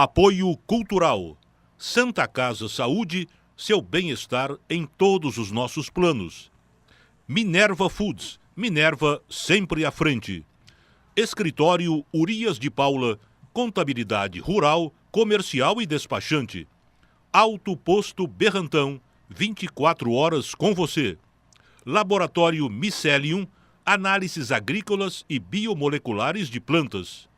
Apoio Cultural. Santa Casa Saúde, seu bem-estar em todos os nossos planos. Minerva Foods, Minerva sempre à frente. Escritório Urias de Paula, contabilidade rural, comercial e despachante. Alto Posto Berrantão, 24 horas com você. Laboratório Micelium, análises agrícolas e biomoleculares de plantas.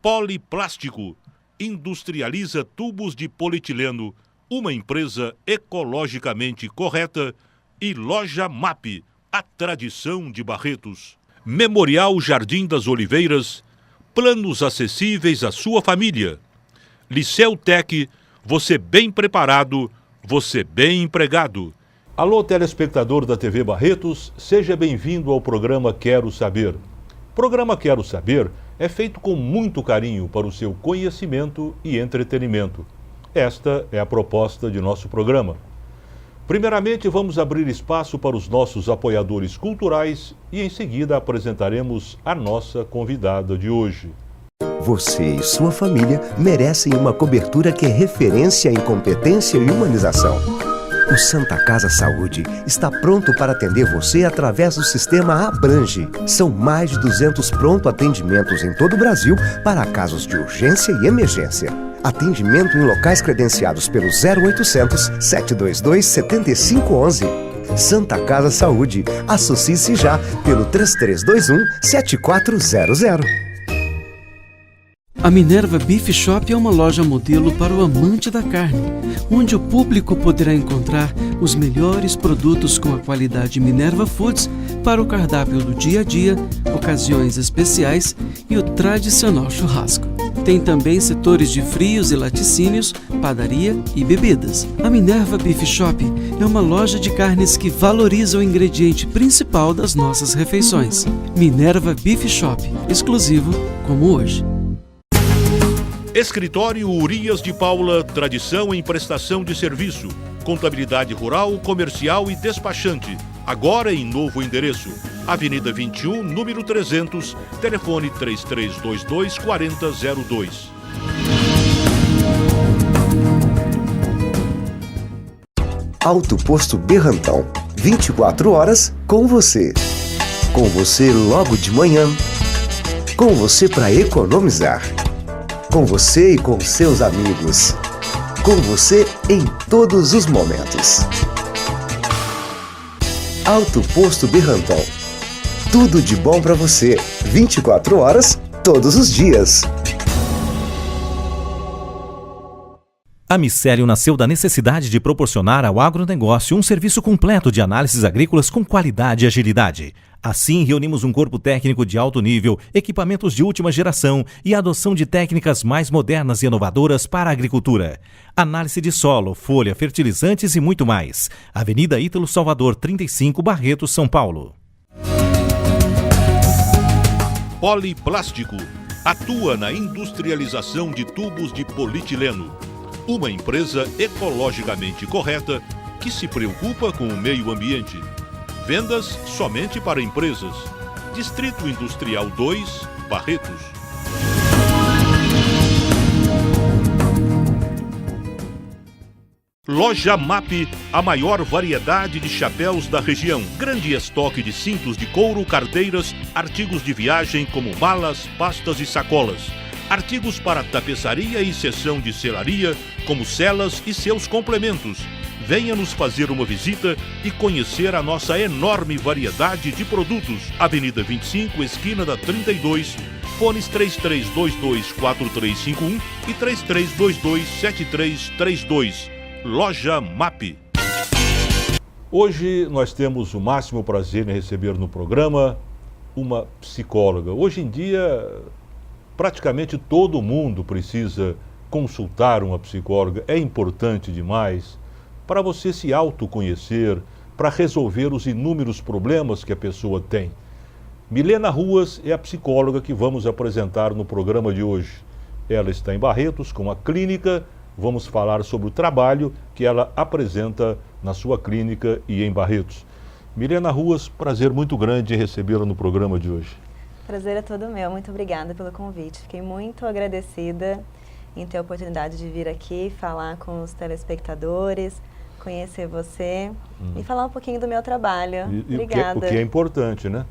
Poliplástico, industrializa tubos de polietileno, uma empresa ecologicamente correta. E Loja MAP, a tradição de Barretos. Memorial Jardim das Oliveiras, planos acessíveis à sua família. Liceu Tec, você bem preparado, você bem empregado. Alô, telespectador da TV Barretos, seja bem-vindo ao programa Quero Saber. O programa Quero Saber é feito com muito carinho para o seu conhecimento e entretenimento. Esta é a proposta de nosso programa. Primeiramente, vamos abrir espaço para os nossos apoiadores culturais e em seguida apresentaremos a nossa convidada de hoje. Você e sua família merecem uma cobertura que é referência em competência e humanização. O Santa Casa Saúde está pronto para atender você através do sistema Abrange. São mais de 200 pronto atendimentos em todo o Brasil para casos de urgência e emergência. Atendimento em locais credenciados pelo 0800 722 7511. Santa Casa Saúde. Associe-se já pelo 3321 7400. A Minerva Beef Shop é uma loja modelo para o amante da carne, onde o público poderá encontrar os melhores produtos com a qualidade Minerva Foods para o cardápio do dia a dia, ocasiões especiais e o tradicional churrasco. Tem também setores de frios e laticínios, padaria e bebidas. A Minerva Beef Shop é uma loja de carnes que valoriza o ingrediente principal das nossas refeições. Minerva Beef Shop, exclusivo como hoje. Escritório Urias de Paula, tradição em prestação de serviço, contabilidade rural, comercial e despachante. Agora em novo endereço, Avenida 21, número 300, telefone 3322-4002. Alto Posto Berrantão, 24 horas com você. Com você logo de manhã. Com você para economizar. Com você e com seus amigos. Com você em todos os momentos. Alto Posto Berrantão. Tudo de bom para você. 24 horas, todos os dias. A Micelium nasceu da necessidade de proporcionar ao agronegócio um serviço completo de análises agrícolas com qualidade e agilidade. Assim, reunimos um corpo técnico de alto nível, equipamentos de última geração e a adoção de técnicas mais modernas e inovadoras para a agricultura. Análise de solo, folha, fertilizantes e muito mais. Avenida Ítalo Salvador 35, Barretos, São Paulo. Poliplástico. Atua na industrialização de tubos de polietileno. Uma empresa ecologicamente correta que se preocupa com o meio ambiente. Vendas somente para empresas. Distrito Industrial 2, Barretos. Loja MAP, a maior variedade de chapéus da região. Grande estoque de cintos de couro, carteiras, artigos de viagem como malas, pastas e sacolas. Artigos para tapeçaria e seção de selaria, como celas e seus complementos. Venha nos fazer uma visita e conhecer a nossa enorme variedade de produtos. Avenida 25, esquina da 32, fones 3322-4351 e 3322-7332. Loja MAP. Hoje nós temos o máximo prazer em receber no programa uma psicóloga. Hoje em dia, praticamente todo mundo precisa consultar uma psicóloga. É importante demais para você se autoconhecer, para resolver os inúmeros problemas que a pessoa tem. Milena Ruas é a psicóloga que vamos apresentar no programa de hoje. Ela está em Barretos com a clínica. Vamos falar sobre o trabalho que ela apresenta na sua clínica e em Barretos. Milena Ruas, prazer muito grande em recebê-la no programa de hoje. Prazer é todo meu, muito obrigada pelo convite. Fiquei muito agradecida em ter a oportunidade de vir aqui falar com os telespectadores, conhecer você e falar um pouquinho do meu trabalho. Obrigada. O que é importante, né?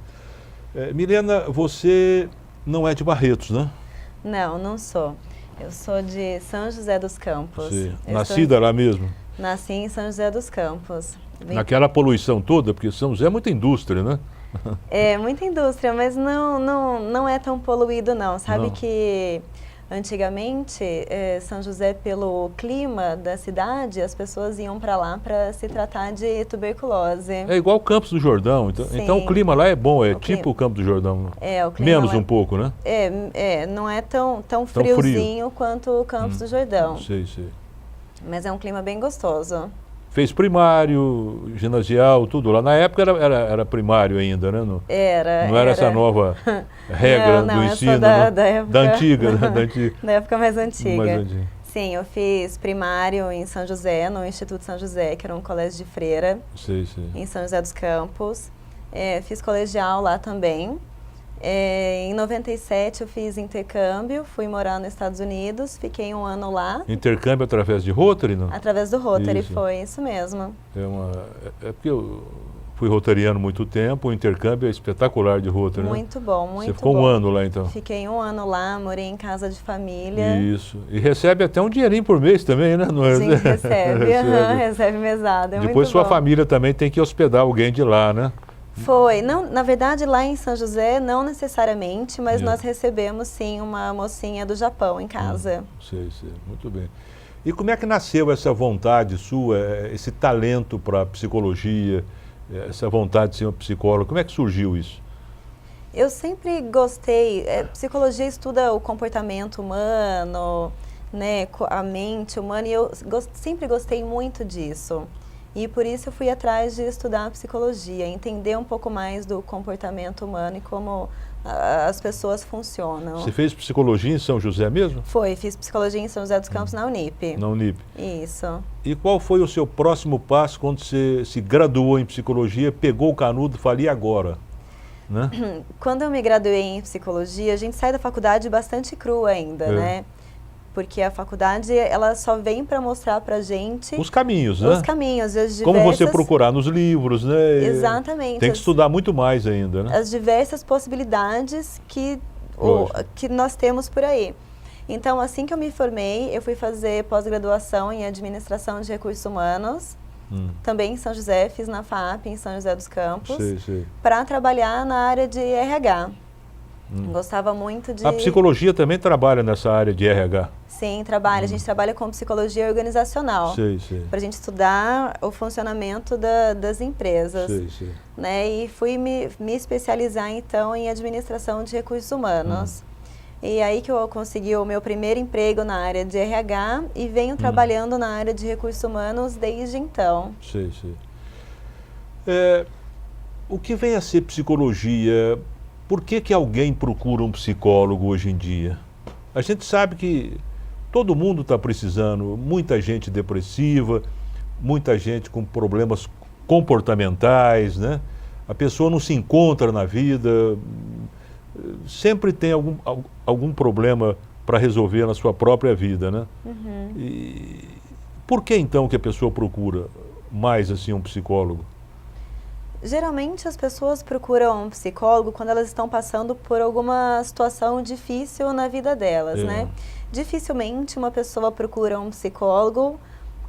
Milena, você não é de Barretos, né? Não, não sou. Eu sou de São José dos Campos. Nascida lá mesmo? Nasci em São José dos Campos. Naquela poluição toda, porque São José é muita indústria, né? É, muita indústria, mas não é tão poluído não. Sabe que antigamente, São José, pelo clima da cidade, as pessoas iam para lá para se tratar de tuberculose. É igual o Campos do Jordão, então o clima lá é bom, tipo o Campos do Jordão. O clima menos um pouco, né? Não é tão friozinho quanto o Campos do Jordão. Sei. Mas é um clima bem gostoso. Fez primário, ginasial, tudo lá. Na época era primário ainda, né? Não era essa nova regra do ensino, da antiga. Da época mais antiga. Sim, eu fiz primário em São José, no Instituto São José, que era um colégio de freira, em São José dos Campos. Fiz colegial lá também. Em 97 eu fiz intercâmbio, fui morar nos Estados Unidos, fiquei 1 ano lá. Intercâmbio através de Rotary, não? Através do Rotary, foi isso mesmo. É porque eu fui rotariano muito tempo, o intercâmbio é espetacular de Rotary, né? Muito bom, muito bom. Você ficou 1 ano lá, então? Fiquei 1 ano lá, morei em casa de família. Isso. E recebe até um dinheirinho por mês também, né? Sim, recebe mesada, Depois sua família também tem que hospedar alguém de lá, né? Foi. Não, na verdade, lá em São José, não necessariamente, mas nós recebemos, sim, uma mocinha do Japão em casa. Sei. Muito bem. E como é que nasceu essa vontade sua, esse talento para psicologia, essa vontade de ser uma psicóloga? Como é que surgiu isso? Eu sempre gostei. Psicologia estuda o comportamento humano, né, a mente humana, e eu sempre gostei muito disso. E por isso eu fui atrás de estudar psicologia, entender um pouco mais do comportamento humano e como as pessoas funcionam. Você fez psicologia em São José mesmo? Fiz psicologia em São José dos Campos, na Unip. Na Unip. Isso. E qual foi o seu próximo passo quando você se graduou em psicologia, pegou o canudo e falou, e agora? Né? Quando eu me graduei em psicologia, a gente sai da faculdade bastante crua ainda, né? Porque a faculdade, ela só vem para mostrar para a gente... Os caminhos, né? Os caminhos, as diversas... Como você procurar nos livros, né? Exatamente. Tem que estudar muito mais ainda, né? As diversas possibilidades que nós temos por aí. Então, assim que eu me formei, eu fui fazer pós-graduação em Administração de Recursos Humanos, também em São José, fiz na FAP, em São José dos Campos, para trabalhar na área de RH. Gostava muito de... A psicologia também trabalha nessa área de RH? Sim, trabalha. A gente trabalha com psicologia organizacional. Para a gente estudar o funcionamento das empresas. Né? E fui me especializar, então, em administração de recursos humanos. E aí que eu consegui o meu primeiro emprego na área de RH e venho trabalhando na área de recursos humanos desde então. O que vem a ser psicologia? Por que alguém procura um psicólogo hoje em dia? A gente sabe que todo mundo está precisando, muita gente depressiva, muita gente com problemas comportamentais, né? A pessoa não se encontra na vida, sempre tem algum problema para resolver na sua própria vida, né? E por que então que a pessoa procura mais assim um psicólogo? Geralmente as pessoas procuram um psicólogo quando elas estão passando por alguma situação difícil na vida delas, né? Dificilmente uma pessoa procura um psicólogo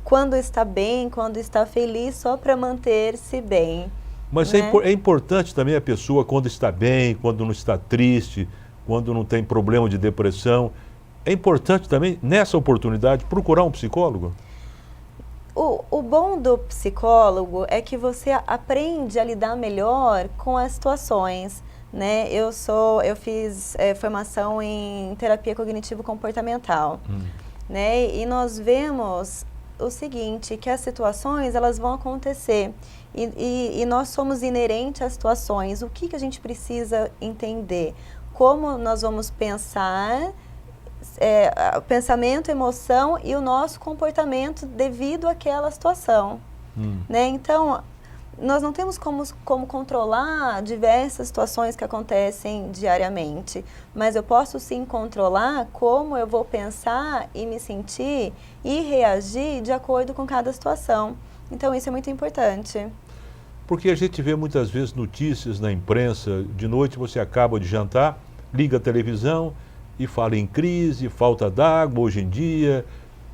quando está bem, quando está feliz, só para manter-se bem. Mas né? é importante também a pessoa, quando está bem, quando não está triste, quando não tem problema de depressão, é importante também, nessa oportunidade, procurar um psicólogo? O bom do psicólogo é que você aprende a lidar melhor com as situações, né? Eu fiz formação em terapia cognitivo-comportamental, né? E nós vemos o seguinte, que as situações elas vão acontecer e nós somos inerentes às situações. O que a gente precisa entender? Como nós vamos pensar... pensamento, emoção e o nosso comportamento devido àquela situação. Né? Então, nós não temos como controlar diversas situações que acontecem diariamente, mas eu posso sim controlar como eu vou pensar e me sentir e reagir de acordo com cada situação. Então isso é muito importante. Porque a gente vê muitas vezes notícias na imprensa, de noite você acaba de jantar, liga a televisão e fala em crise, falta d'água hoje em dia,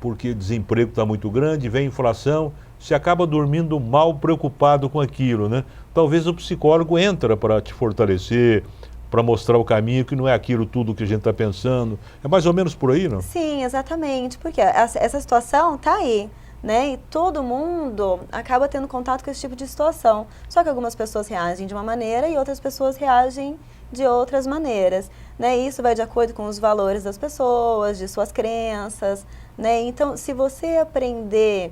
porque o desemprego está muito grande, vem inflação, você acaba dormindo mal preocupado com aquilo, né? Talvez o psicólogo entra para te fortalecer, para mostrar o caminho, que não é aquilo tudo que a gente está pensando. É mais ou menos por aí, não? Sim, exatamente, porque essa situação está aí, né? E todo mundo acaba tendo contato com esse tipo de situação. Só que algumas pessoas reagem de uma maneira e outras pessoas reagem de outras maneiras, né? Isso vai de acordo com os valores das pessoas, de suas crenças, né? Então, se você aprender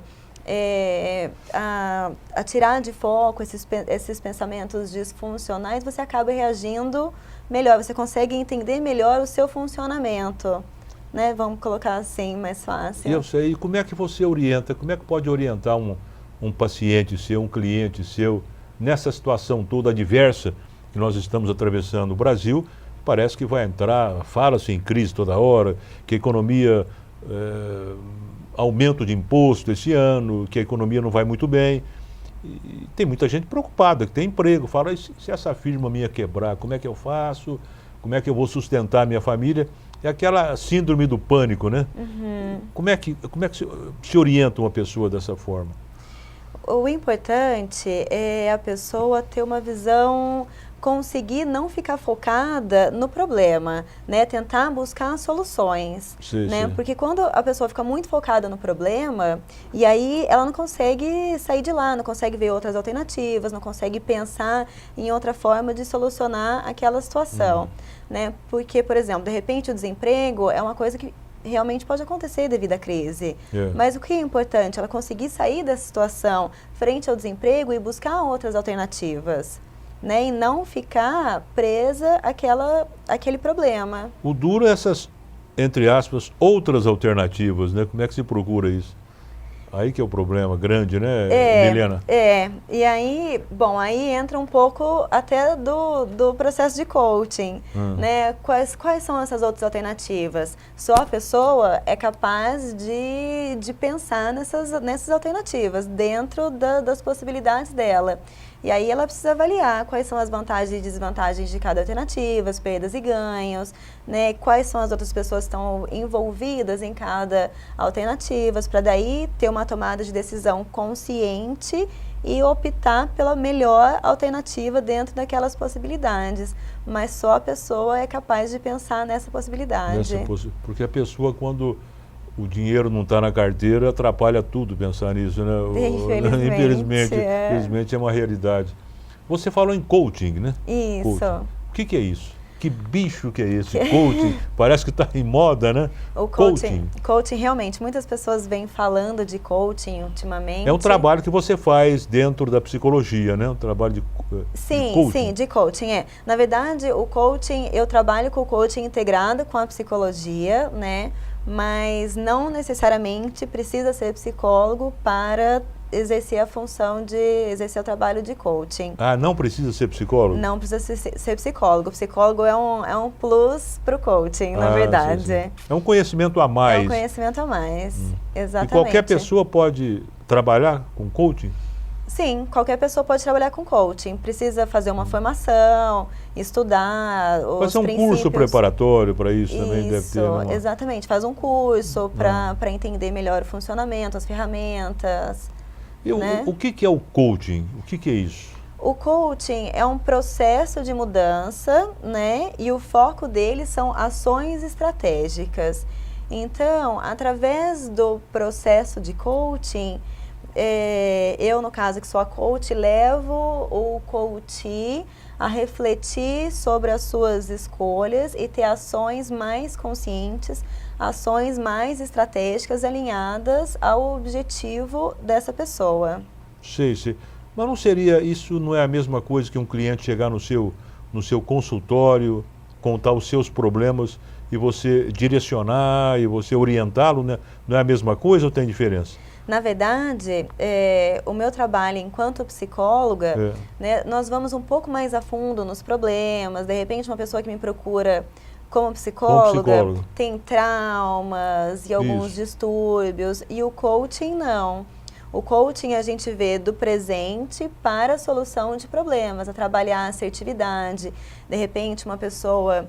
a tirar de foco esses pensamentos disfuncionais, você acaba reagindo melhor, você consegue entender melhor o seu funcionamento, né? Vamos colocar assim, mais fácil. Eu sei. E como é que você orienta, como é que pode orientar um paciente seu, um cliente seu, nessa situação toda adversa que nós estamos atravessando? O Brasil parece que vai entrar, fala-se em crise toda hora, que a economia... aumento de imposto esse ano, que a economia não vai muito bem. E tem muita gente preocupada, que tem emprego, fala, e se essa firma minha quebrar, como é que eu faço? Como é que eu vou sustentar a minha família? É aquela síndrome do pânico, né? Uhum. Como é que se orienta uma pessoa dessa forma? O importante é a pessoa ter uma visão, conseguir não ficar focada no problema, né? Tentar buscar soluções, Sim, né? sim. Porque quando a pessoa fica muito focada no problema, e aí ela não consegue sair de lá, não consegue ver outras alternativas, não consegue pensar em outra forma de solucionar aquela situação, né? Porque, por exemplo, de repente o desemprego é uma coisa que realmente pode acontecer devido à crise. Mas o que é importante? Ela conseguir sair dessa situação frente ao desemprego e buscar outras alternativas, né? E não ficar presa àquele problema. O duro é essas, entre aspas, outras alternativas, né? Como é que se procura isso? Aí que é o problema grande, né, Milena? E aí, bom, aí entra um pouco até do processo de coaching, né? Quais são essas outras alternativas? Só a pessoa é capaz de pensar nessas alternativas, dentro das possibilidades dela. E aí ela precisa avaliar quais são as vantagens e desvantagens de cada alternativa, as perdas e ganhos, né? Quais são as outras pessoas que estão envolvidas em cada alternativa, para daí ter uma tomada de decisão consciente e optar pela melhor alternativa dentro daquelas possibilidades. Mas só a pessoa é capaz de pensar nessa possibilidade. Porque a pessoa, quando o dinheiro não está na carteira, atrapalha tudo pensar nisso, né? Infelizmente é uma realidade. Você falou em coaching, né? Isso. Coaching. O que é isso? Que bicho que é esse coaching? Parece que está em moda, né? O coaching, realmente, muitas pessoas vêm falando de coaching ultimamente. É um trabalho que você faz dentro da psicologia, né? Um trabalho de coaching. Sim, de coaching, Na verdade, o coaching, eu trabalho com o coaching integrado com a psicologia, né? Mas não necessariamente precisa ser psicólogo para exercer a função de exercer o trabalho de coaching. Ah, não precisa ser psicólogo? Não precisa ser psicólogo. O psicólogo é um plus para o coaching, na verdade. Sim. É um conhecimento a mais. É um conhecimento a mais, exatamente. E qualquer pessoa pode trabalhar com coaching? Sim, qualquer pessoa pode trabalhar com coaching. Precisa fazer uma formação, estudar os Fazer um curso preparatório para isso também deve ter. Isso, exatamente. Faz um curso para entender melhor o funcionamento, as ferramentas. O que é o coaching? O que é isso? O coaching é um processo de mudança, né? E o foco dele são ações estratégicas. Então, através do processo de coaching, eu, no caso, que sou a coach, levo o coachee a refletir sobre as suas escolhas e ter ações mais conscientes, ações mais estratégicas alinhadas ao objetivo dessa pessoa. Sei. Mas não seria, isso não é a mesma coisa que um cliente chegar no seu consultório, contar os seus problemas e você direcionar e você orientá-lo, né? Não é a mesma coisa ou tem diferença? Na verdade, o meu trabalho enquanto psicóloga, né, nós vamos um pouco mais a fundo nos problemas. De repente, uma pessoa que me procura como psicóloga tem traumas e alguns distúrbios, e o coaching não. O coaching a gente vê do presente para a solução de problemas, a trabalhar a assertividade. De repente, uma pessoa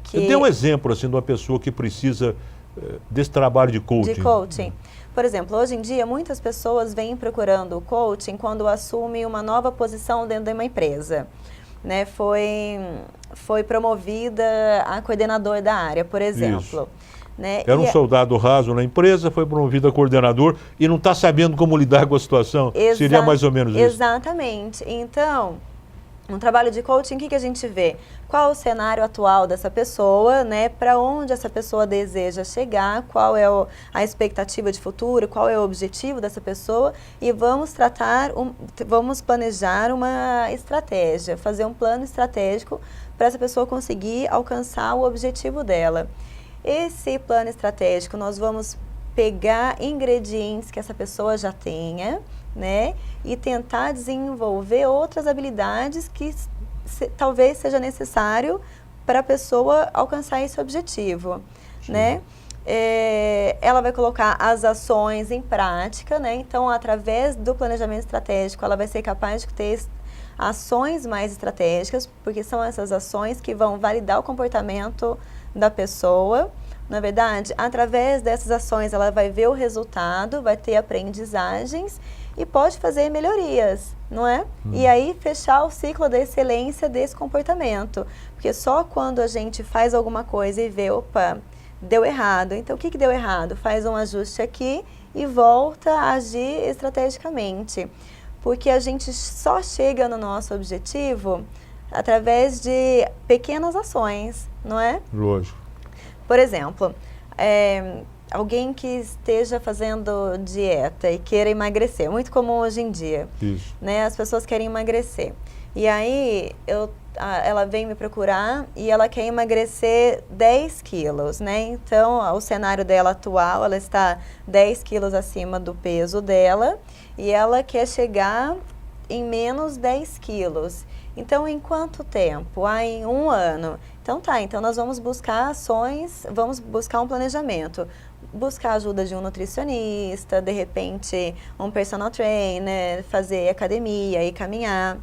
que... Dê um exemplo assim, de uma pessoa que precisa desse trabalho de coaching. De coaching. Por exemplo, hoje em dia, muitas pessoas vêm procurando o coaching quando assume uma nova posição dentro de uma empresa. Né? Foi promovida a coordenador da área, por exemplo. Né? Era um soldado raso na empresa, foi promovido a coordenador e não está sabendo como lidar com a situação. Seria mais ou menos isso. Exatamente. Então, um trabalho de coaching, o que a gente vê? Qual o cenário atual dessa pessoa, né? Para onde essa pessoa deseja chegar, qual é a expectativa de futuro, qual é o objetivo dessa pessoa, e vamos planejar uma estratégia, fazer um plano estratégico para essa pessoa conseguir alcançar o objetivo dela. Esse plano estratégico, nós vamos pegar ingredientes que essa pessoa já tenha, né, e tentar desenvolver outras habilidades que talvez seja necessário para a pessoa alcançar esse objetivo, né? Ela vai colocar as ações em prática, né? Então, através do planejamento estratégico, ela vai ser capaz de ter ações mais estratégicas, porque são essas ações que vão validar o comportamento da pessoa. Na verdade, através dessas ações, ela vai ver o resultado, vai ter aprendizagens e pode fazer melhorias, não é? E aí fechar o ciclo da excelência desse comportamento. Porque só quando a gente faz alguma coisa e vê, opa, deu errado. Então, o que deu errado? Faz um ajuste aqui e volta a agir estrategicamente. Porque a gente só chega no nosso objetivo através de pequenas ações, não é? Lógico. Por exemplo, alguém que esteja fazendo dieta e queira emagrecer, muito comum hoje em dia. Isso. Né? As pessoas querem emagrecer. E aí, ela vem me procurar e ela quer emagrecer 10 quilos, né? Então, o cenário dela atual, ela está 10 quilos acima do peso dela e ela quer chegar em menos 10 quilos. Então, em quanto tempo? Em 1 ano. Então então nós vamos buscar ações, vamos buscar um planejamento. Buscar a ajuda de um nutricionista, de repente um personal trainer, fazer academia e caminhar,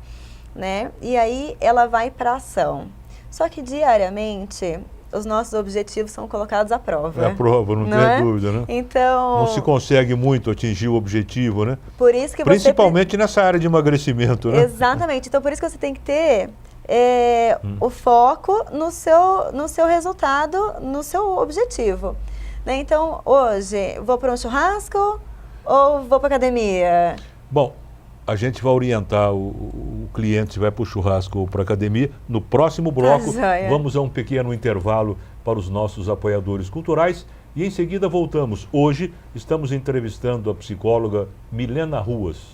né? E aí ela vai para a ação. Só que diariamente os nossos objetivos são colocados à prova. É a prova, não tem dúvida, né? Então... Não se consegue muito atingir o objetivo, né? Por isso que principalmente nessa área de emagrecimento, né? Exatamente. Então, por isso que você tem que ter o foco no seu resultado, no seu objetivo. Né? Então, hoje, vou para um churrasco ou vou para academia? Bom, a gente vai orientar o cliente se vai para o churrasco ou para a academia. No próximo bloco, vamos a um pequeno intervalo para os nossos apoiadores culturais e em seguida voltamos. Hoje estamos entrevistando a psicóloga Milena Ruas.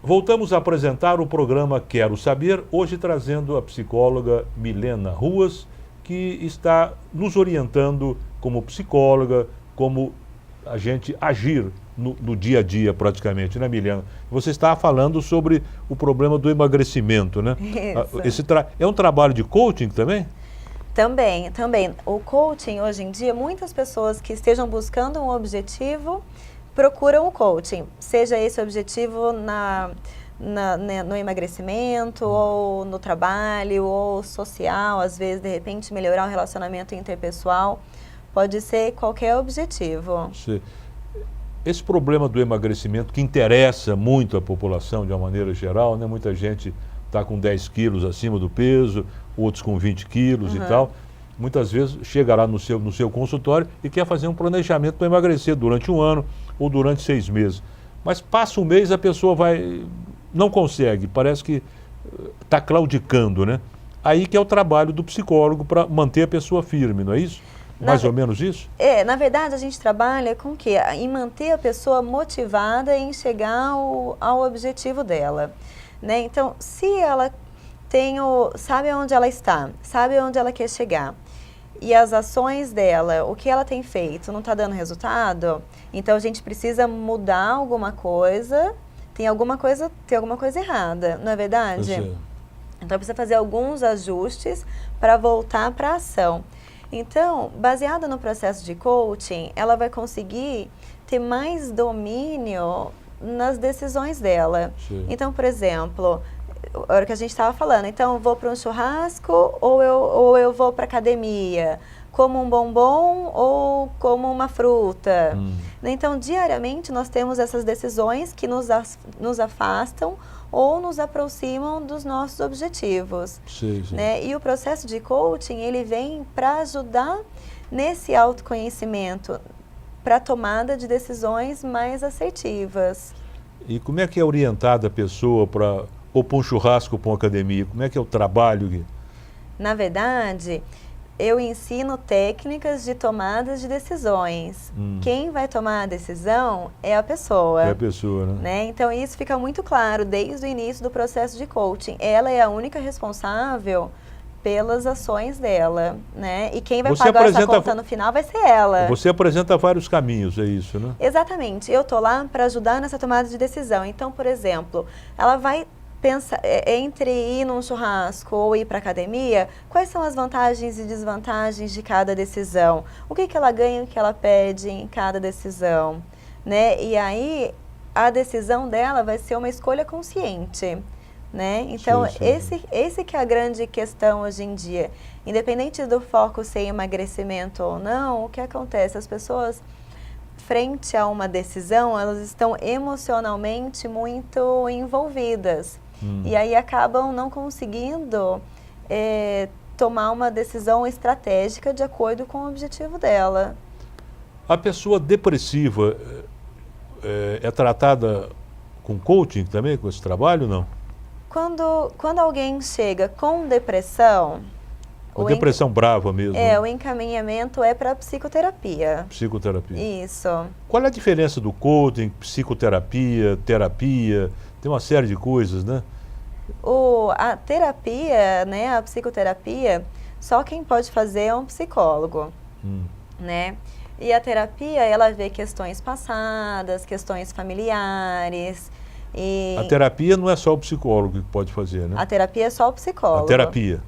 Voltamos a apresentar o programa Quero Saber, hoje trazendo a psicóloga Milena Ruas, que está nos orientando como psicóloga, como a gente agir no dia a dia praticamente, né, Milena? Você estava falando sobre o problema do emagrecimento, né? Isso. É um trabalho de coaching também? Também. O coaching, hoje em dia, muitas pessoas que estejam buscando um objetivo procuram o coaching, seja esse objetivo no emagrecimento, ou no trabalho, ou social, às vezes, de repente, melhorar o relacionamento interpessoal, pode ser qualquer objetivo. Esse problema do emagrecimento que interessa muito a população de uma maneira geral, né? Muita gente está com 10 quilos acima do peso, outros com 20 quilos e tal. Muitas vezes chega lá no seu consultório e quer fazer um planejamento para emagrecer durante 1 ano ou durante 6 meses. Mas passa um mês, a pessoa não consegue, parece que está claudicando, né? Aí que é o trabalho do psicólogo para manter a pessoa firme, não é isso? Mais ou menos isso? Na verdade, a gente trabalha com o quê? Em manter a pessoa motivada em chegar ao objetivo dela, né? Então, se ela sabe onde ela está, sabe onde ela quer chegar, e as ações dela, o que ela tem feito, não está dando resultado, então a gente precisa mudar alguma coisa, tem alguma coisa errada, não é verdade? Então precisa fazer alguns ajustes para voltar para a ação. Então, baseada no processo de coaching, ela vai conseguir ter mais domínio nas decisões dela. Sim. Então, por exemplo, a hora que a gente estava falando, então eu vou para um churrasco ou eu vou para academia, como um bombom ou como uma fruta. Então, diariamente nós temos essas decisões que nos afastam ou nos aproximam dos nossos objetivos. Sim. Né? E o processo de coaching, ele vem para ajudar nesse autoconhecimento, para a tomada de decisões mais assertivas. E como é que é orientada a pessoa para ou para um churrasco ou para uma academia? Como é que é o trabalho aqui? Na verdade, eu ensino técnicas de tomadas de decisões. Quem vai tomar a decisão é a pessoa. É a pessoa, né? Então, isso fica muito claro desde o início do processo de coaching. Ela é a única responsável pelas ações dela, né? E quem vai pagar essa conta no final vai ser ela. Você apresenta vários caminhos, é isso, né? Exatamente. Eu estou lá para ajudar nessa tomada de decisão. Então, por exemplo, ela vai pensar entre ir num churrasco ou ir para a academia, quais são as vantagens e desvantagens de cada decisão? O que ela ganha e o que ela perde em cada decisão? Né? E aí, a decisão dela vai ser uma escolha consciente. Né? Então, sim. Esse que é a grande questão hoje em dia. Independente do foco ser emagrecimento ou não, o que acontece? As pessoas, frente a uma decisão, elas estão emocionalmente muito envolvidas. E aí acabam não conseguindo tomar uma decisão estratégica de acordo com o objetivo dela. A pessoa depressiva é tratada com coaching também, com esse trabalho, não? Quando alguém chega com depressão... Uma depressão brava mesmo. O encaminhamento é para psicoterapia. Psicoterapia. Isso. Qual é a diferença do coaching, psicoterapia, terapia? Tem uma série de coisas, né? A terapia, né, a psicoterapia, só quem pode fazer é um psicólogo, né? E a terapia, ela vê questões passadas, questões familiares. A terapia não é só o psicólogo que pode fazer, né? A terapia é só o psicólogo. A terapia.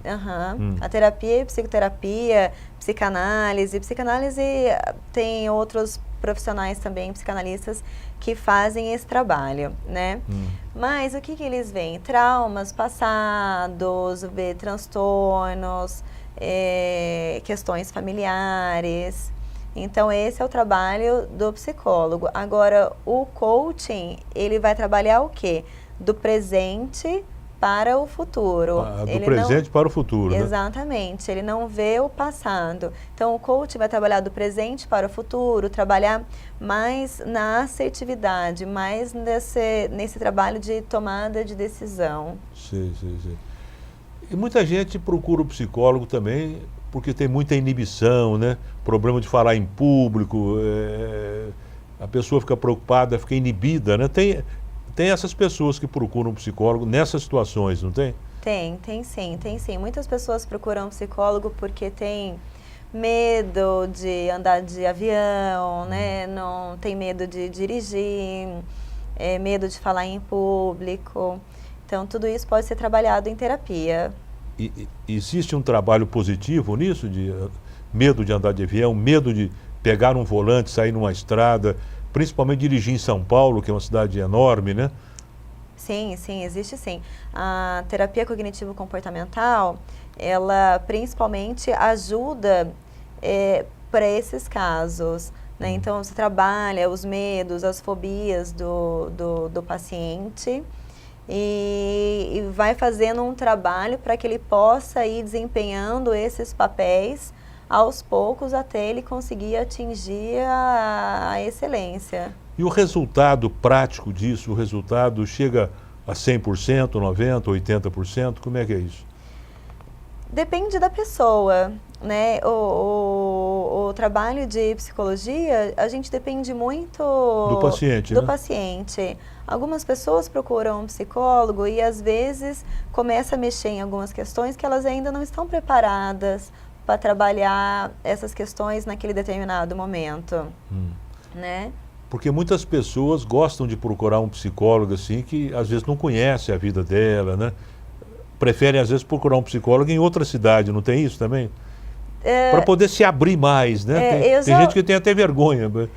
A terapia e psicoterapia, psicanálise. Psicanálise tem outros profissionais também, psicanalistas, que fazem esse trabalho, né? Mas o que eles veem? Traumas passados, transtornos, questões familiares. Então, esse é o trabalho do psicólogo. Agora, o coaching, ele vai trabalhar o quê? Do presente para o futuro. Do presente para o futuro, né? Exatamente, ele não vê o passado. Então, o coaching vai trabalhar do presente para o futuro, trabalhar mais na assertividade, mais nesse trabalho de tomada de decisão. Sim. E muita gente procura o psicólogo também porque tem muita inibição, né? Problema de falar em público, a pessoa fica preocupada, fica inibida, né? Tem essas pessoas que procuram um psicólogo nessas situações, não tem? Tem sim. Muitas pessoas procuram um psicólogo porque tem medo de andar de avião, né? Não tem medo de dirigir, medo de falar em público. Então, tudo isso pode ser trabalhado em terapia. E existe um trabalho positivo nisso, de medo de andar de avião, medo de pegar um volante, sair numa estrada, principalmente dirigir em São Paulo, que é uma cidade enorme, né? Sim, existe sim. A terapia cognitivo-comportamental, ela principalmente ajuda para esses casos, né? Então, você trabalha os medos, as fobias do paciente e vai fazendo um trabalho para que ele possa ir desempenhando esses papéis aos poucos até ele conseguir atingir a excelência. E o resultado prático disso, o resultado chega a 100%, 90%, 80%? Como é que é isso? Depende da pessoa, né? O o trabalho de psicologia, a gente depende muito do paciente, do né? paciente. Algumas pessoas procuram um psicólogo e às vezes começa a mexer em algumas questões que elas ainda não estão preparadas para trabalhar essas questões naquele determinado momento, né? Porque muitas pessoas gostam de procurar um psicólogo assim que às vezes não conhece a vida dela, né? Preferem às vezes procurar um psicólogo em outra cidade, não tem isso também? Para poder se abrir mais, né? Tem gente que tem até vergonha. O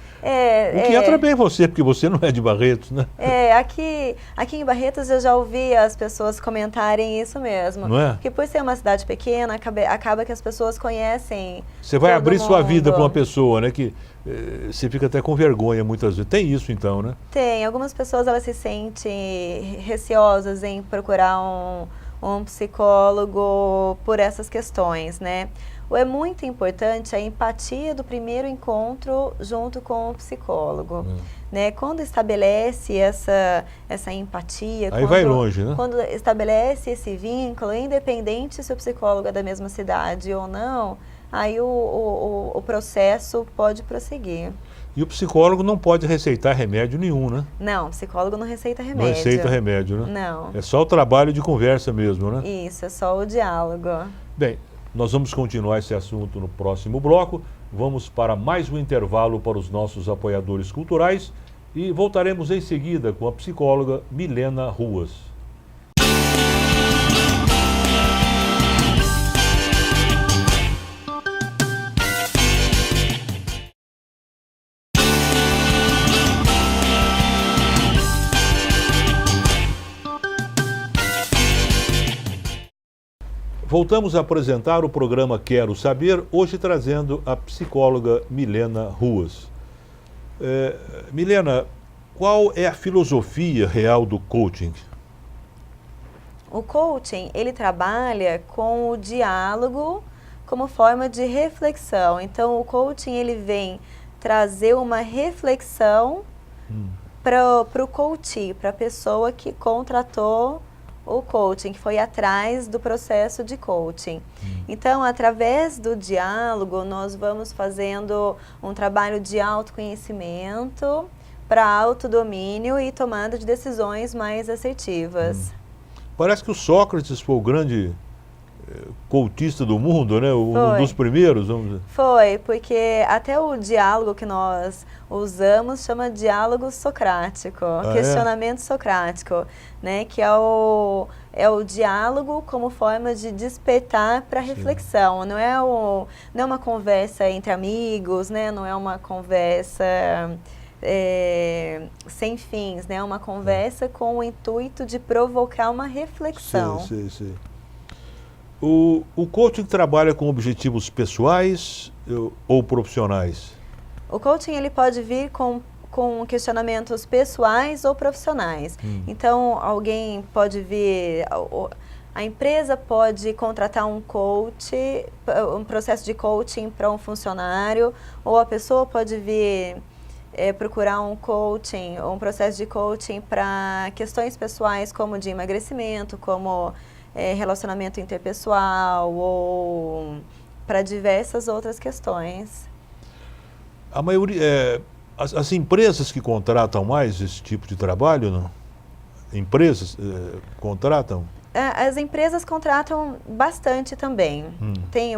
que entra bem em você, porque você não é de Barretos, né? Aqui em Barretos eu já ouvi as pessoas comentarem isso mesmo. Não é? Porque por ser uma cidade pequena, acaba que as pessoas conhecem. Você vai abrir todo sua mundo. vida para uma pessoa, né? Que você fica até com vergonha muitas vezes. Tem isso então, né? Tem. Algumas pessoas elas se sentem receosas em procurar um psicólogo por essas questões, né? É muito importante a empatia do primeiro encontro junto com o psicólogo, né? Quando estabelece essa empatia, Aí vai longe, né? Quando estabelece esse vínculo, independente se o psicólogo é da mesma cidade ou não, aí o processo pode prosseguir. E o psicólogo não pode receitar remédio nenhum, né? Não, o psicólogo não receita remédio. Não receita remédio, né? Não. É só o trabalho de conversa mesmo, né? Isso, é só o diálogo. Bem, nós vamos continuar esse assunto no próximo bloco. Vamos para mais um intervalo para os nossos apoiadores culturais e voltaremos em seguida com a psicóloga Milena Ruas. Voltamos a apresentar o programa Quero Saber, hoje trazendo a psicóloga Milena Ruas. Milena, qual é a filosofia real do coaching? O coaching, ele trabalha com o diálogo como forma de reflexão. Então, o coaching, ele vem trazer uma reflexão para o coach, para a pessoa que contratou o coaching, que foi atrás do processo de coaching. Então, através do diálogo, nós vamos fazendo um trabalho de autoconhecimento para autodomínio e tomada de decisões mais assertivas. Parece que o Sócrates foi o grande coachista do mundo, né? Um dos primeiros, vamos dizer. Foi, porque até o diálogo que nós usamos chama diálogo socrático, questionamento socrático, né? Que é o diálogo como forma de despertar para reflexão. Não é uma conversa entre amigos, né? Não é uma conversa sem fins, né? É uma conversa com o intuito de provocar uma reflexão. Sim. O coaching trabalha com objetivos pessoais ou profissionais? O coaching ele pode vir com questionamentos pessoais ou profissionais. Então, alguém pode vir, a empresa pode contratar um coach, um processo de coaching para um funcionário, ou a pessoa pode vir procurar um processo de coaching para questões pessoais como de emagrecimento, como relacionamento interpessoal ou para diversas outras questões. A maioria, as empresas que contratam mais esse tipo de trabalho, não? Empresas contratam? As empresas contratam bastante também.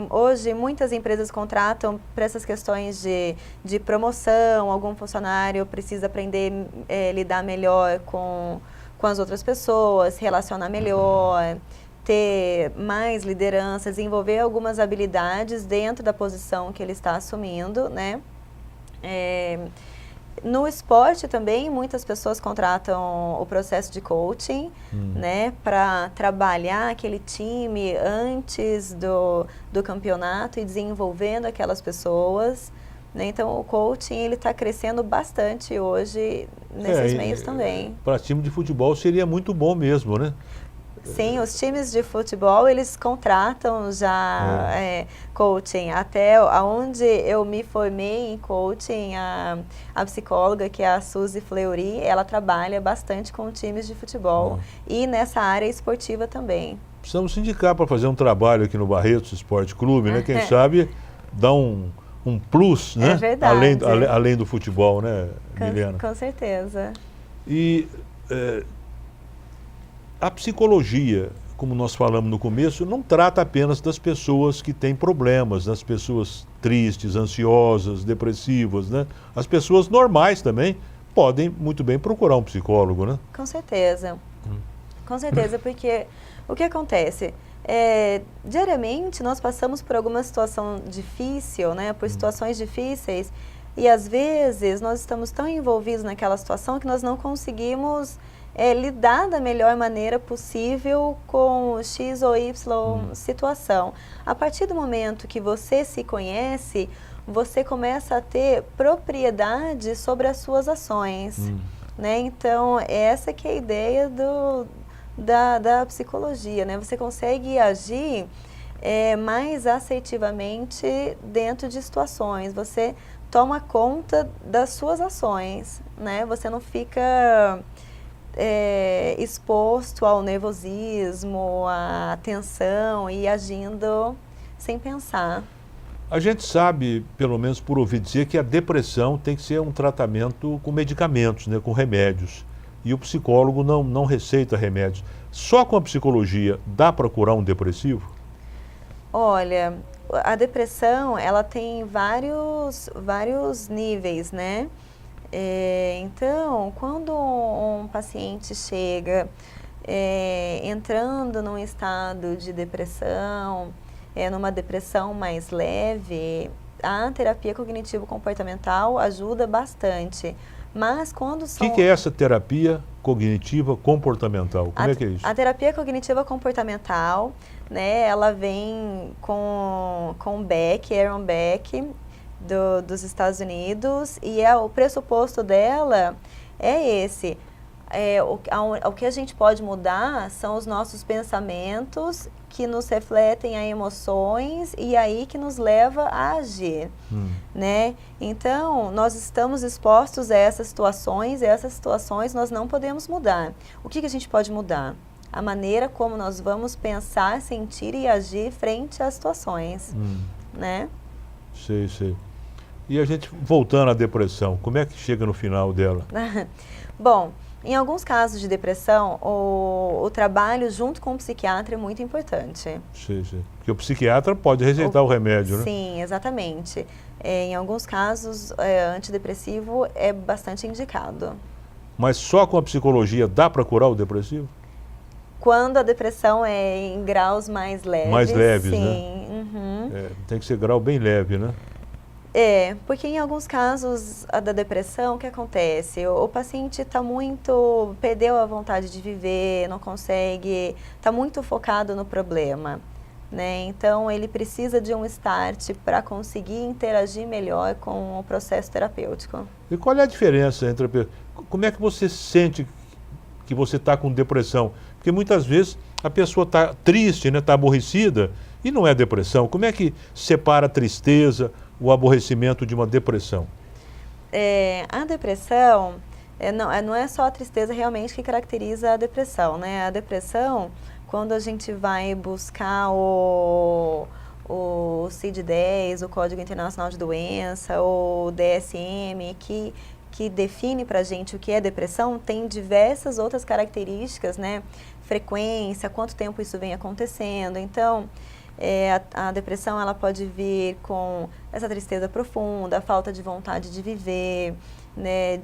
Hoje, muitas empresas contratam para essas questões de promoção, algum funcionário precisa aprender a lidar melhor com as outras pessoas, se relacionar melhor, ter mais liderança, desenvolver algumas habilidades dentro da posição que ele está assumindo, né? No esporte também, muitas pessoas contratam o processo de coaching, né, para trabalhar aquele time antes do campeonato e desenvolvendo aquelas pessoas, né? Então, o coaching ele está crescendo bastante hoje nesses meios também. Para time de futebol seria muito bom mesmo, né? Sim, os times de futebol, eles contratam já coaching. Até onde eu me formei em coaching, a psicóloga, que é a Suzy Fleury, ela trabalha bastante com times de futebol e nessa área esportiva também. Precisamos indicar para fazer um trabalho aqui no Barretos Esporte Clube, né? Quem sabe dar um um plus, né? É verdade. Além do futebol, né, Milena? Com certeza. E a psicologia, como nós falamos no começo, não trata apenas das pessoas que têm problemas, das pessoas tristes, ansiosas, depressivas, né? As pessoas normais também podem muito bem procurar um psicólogo, né? Com certeza. Com certeza, porque o que acontece? Diariamente nós passamos por alguma situação difícil, né? Por situações difíceis, e às vezes nós estamos tão envolvidos naquela situação que nós não conseguimos lidar da melhor maneira possível com X ou Y situação. A partir do momento que você se conhece, você começa a ter propriedade sobre as suas ações, né? Então, essa que é a ideia da psicologia, né? Você consegue agir mais assertivamente dentro de situações, você toma conta das suas ações, né? Você não fica exposto ao nervosismo, à tensão e agindo sem pensar. A gente sabe, pelo menos por ouvir dizer, que a depressão tem que ser um tratamento com medicamentos, né, com remédios. E o psicólogo não receita remédios. Só com a psicologia dá para curar um depressivo? Olha, a depressão, ela tem vários níveis, né? Então, quando um paciente chega entrando num estado de depressão, numa depressão mais leve, a terapia cognitivo-comportamental ajuda bastante. Mas quando são... O que é essa terapia cognitiva comportamental? Como é que é isso? A terapia cognitiva comportamental, né, ela vem com Aaron Beck, dos Estados Unidos, e o pressuposto dela é esse. O que a gente pode mudar são os nossos pensamentos que nos refletem a emoções e aí que nos leva a agir, né? Então, nós estamos expostos a essas situações e essas situações nós não podemos mudar. O que a gente pode mudar? A maneira como nós vamos pensar, sentir e agir frente às situações, né? Sei. E a gente, voltando à depressão, como é que chega no final dela? Bom, em alguns casos de depressão, o trabalho junto com o psiquiatra é muito importante. Sei. Porque o psiquiatra pode receitar o remédio, né? Sim, exatamente. Em alguns casos, antidepressivo é bastante indicado. Mas só com a psicologia dá para curar o depressivo? Quando a depressão é em graus mais leves. Mais leves, sim, né? Tem que ser grau bem leve, né? Porque em alguns casos da depressão, o que acontece? O paciente perdeu a vontade de viver, não consegue, está muito focado no problema, né? Então, ele precisa de um start para conseguir interagir melhor com o processo terapêutico. E qual é a diferença entre... Como é que você sente que você está com depressão? Porque muitas vezes a pessoa está triste, né? Está aborrecida e não é depressão. Como é que separa a tristeza, o aborrecimento de uma depressão? A depressão, não é só a tristeza realmente que caracteriza a depressão, né? A depressão, quando a gente vai buscar o CID-10, o Código Internacional de Doença, o DSM, que define pra gente o que é depressão, tem diversas outras características, né? Frequência, quanto tempo isso vem acontecendo. Então, a depressão ela pode vir com essa tristeza profunda, falta de vontade de viver, né,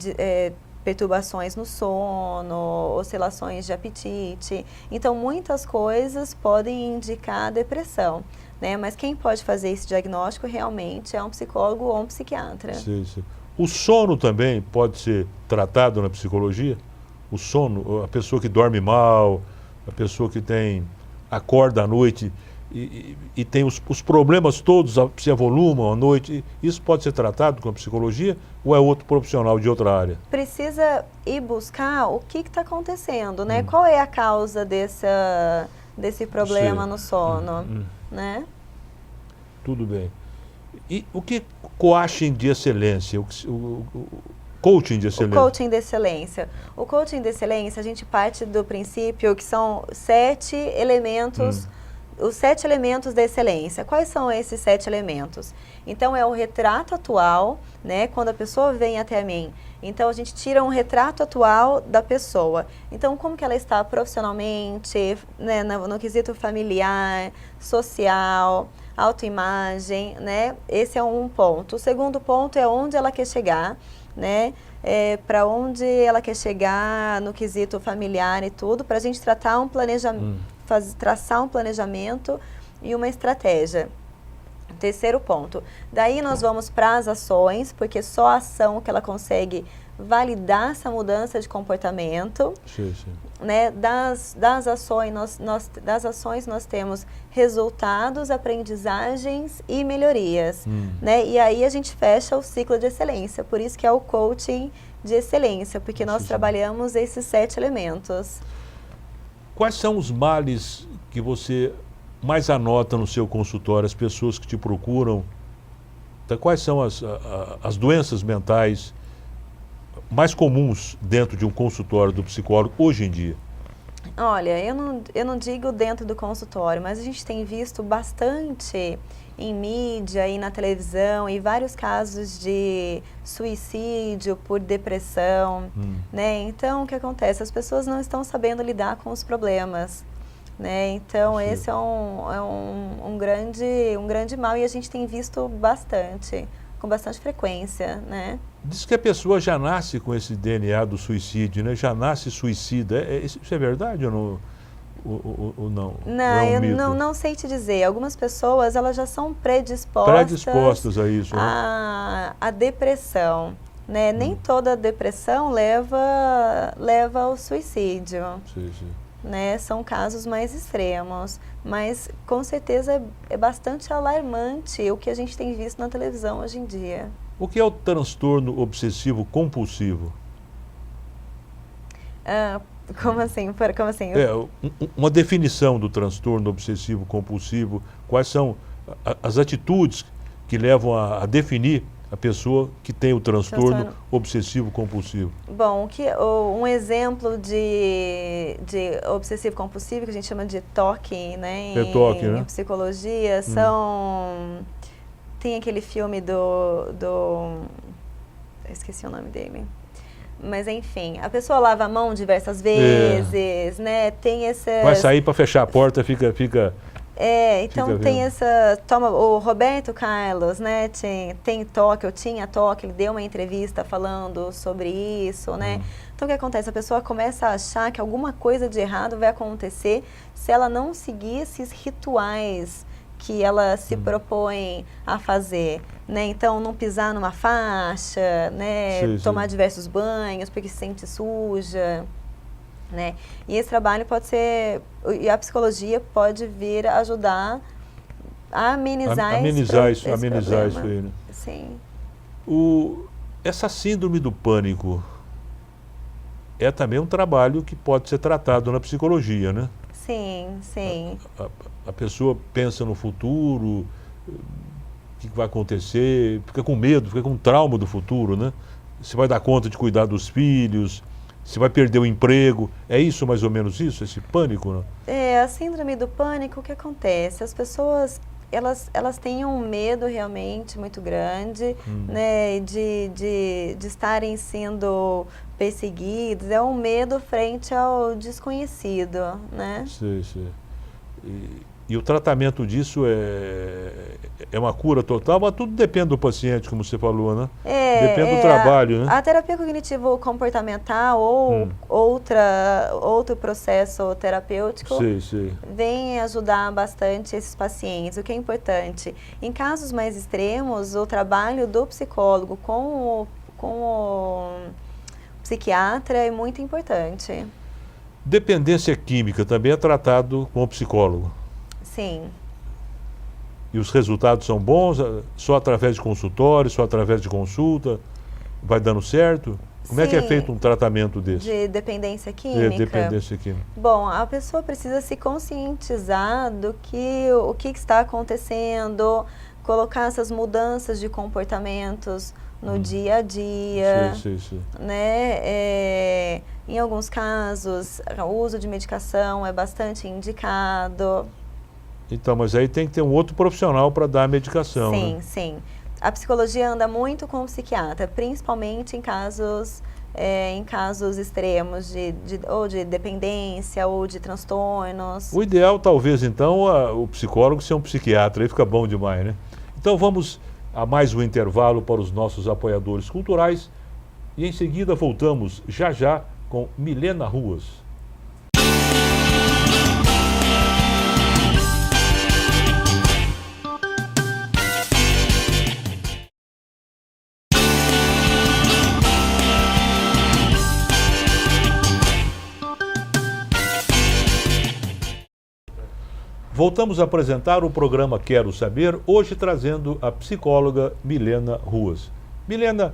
perturbações no sono, oscilações de apetite. Então, muitas coisas podem indicar a depressão, né? Mas quem pode fazer esse diagnóstico realmente é um psicólogo ou um psiquiatra. Sim. O sono também pode ser tratado na psicologia? O sono, a pessoa que dorme mal, a pessoa que acorda à noite e tem os problemas todos se avolumam à noite, isso pode ser tratado com a psicologia ou é outro profissional de outra área? Precisa ir buscar o que está acontecendo, né? Qual é a causa desse problema no sono, né? Tudo bem. E o que coaching de excelência, o coaching de excelência? O coaching de excelência. O coaching de excelência, a gente parte do princípio que são 7 elementos os 7 elementos da excelência. Quais são esses 7 elementos? Então, é o retrato atual, né? Quando a pessoa vem até mim. Então, a gente tira um retrato atual da pessoa. Então, como que ela está profissionalmente, né? No quesito familiar, social, autoimagem, né? Esse é um ponto. O segundo ponto é onde ela quer chegar, né? Para onde ela quer chegar no quesito familiar e tudo, para a gente tratar um planejamento, traçar um planejamento e uma estratégia. Terceiro ponto. Daí nós vamos para as ações, porque só a ação que ela consegue validar essa mudança de comportamento. Sim, sim. Né? Das ações nós temos resultados, aprendizagens e melhorias. Né? E aí a gente fecha o ciclo de excelência. Por isso que é o coaching de excelência, porque nós trabalhamos esses 7 elementos. Quais são os males que você mais anota no seu consultório, as pessoas que te procuram? Então, quais são as doenças mentais mais comuns dentro de um consultório do psicólogo hoje em dia? Olha, eu não digo dentro do consultório, mas a gente tem visto bastante em mídia e na televisão e vários casos de suicídio por depressão, né? Então, o que acontece? As pessoas não estão sabendo lidar com os problemas, né? Então, sim, esse é um grande mal e a gente tem visto bastante, com bastante frequência, né? Diz que a pessoa já nasce com esse DNA do suicídio, né? Já nasce suicida. Isso é verdade ou não? Ou não? Não, é um eu não sei te dizer. Algumas pessoas, elas já são predispostas a isso, né? A depressão, né? Nem toda depressão leva ao suicídio. Sim, sim. Né? São casos mais extremos, mas com certeza é bastante alarmante o que a gente tem visto na televisão hoje em dia. O que é o transtorno obsessivo compulsivo? Como assim? Uma definição do transtorno obsessivo compulsivo. Quais são as atitudes que levam a definir a pessoa que tem o transtorno obsessivo compulsivo? Bom, um exemplo de obsessivo compulsivo, que a gente chama de TOC, né? Em psicologia, tem aquele filme esqueci o nome dele. Mas enfim, a pessoa lava a mão diversas vezes, né? Tem essa... Vai sair para fechar a porta, fica então tem o Roberto Carlos, né? Tem TOC, eu tinha TOC, ele deu uma entrevista falando sobre isso, né? Então o que acontece? A pessoa começa a achar que alguma coisa de errado vai acontecer se ela não seguir esses rituais que ela se propõe a fazer, né? Então, não pisar numa faixa, né? Sim, tomar diversos banhos porque se sente suja, né? E esse trabalho pode ser, e a psicologia pode vir a ajudar a amenizar isso aí, né? Sim. Essa síndrome do pânico é também um trabalho que pode ser tratado na psicologia, né? Sim, sim. A pessoa pensa no futuro, o que vai acontecer, fica com medo, fica com trauma do futuro, né? Se vai dar conta de cuidar dos filhos, se vai perder o emprego. É isso, mais ou menos isso, esse pânico, né? A síndrome do pânico, o que acontece? As pessoas, elas têm um medo realmente muito grande, né? De estarem sendo perseguidos. É um medo frente ao desconhecido, né? Sim, sim. E o tratamento disso é uma cura total, mas tudo depende do paciente, como você falou, né? Depende do trabalho, né? A terapia cognitivo-comportamental ou outro processo terapêutico vem ajudar bastante esses pacientes. O que é importante? Em casos mais extremos, o trabalho do psicólogo com o psiquiatra é muito importante. Dependência química também é tratado com o psicólogo? Sim. E os resultados são bons? Só através de consultório, só através de consulta? Vai dando certo? Como é que é feito um tratamento desse? De dependência química? Dependência química. Bom, a pessoa precisa se conscientizar do o que está acontecendo, colocar essas mudanças de comportamentos no dia a dia, né? Em alguns casos, o uso de medicação é bastante indicado, Então, mas aí tem que ter um outro profissional para dar a medicação, Sim, né? sim. A psicologia anda muito com o psiquiatra, principalmente em casos extremos ou de dependência ou de transtornos. O ideal, talvez, então, o psicólogo ser um psiquiatra, aí fica bom demais, né? Então vamos a mais um intervalo para os nossos apoiadores culturais e em seguida voltamos já já com Milena Ruas. Voltamos a apresentar o programa Quero Saber, hoje trazendo a psicóloga Milena Ruas. Milena,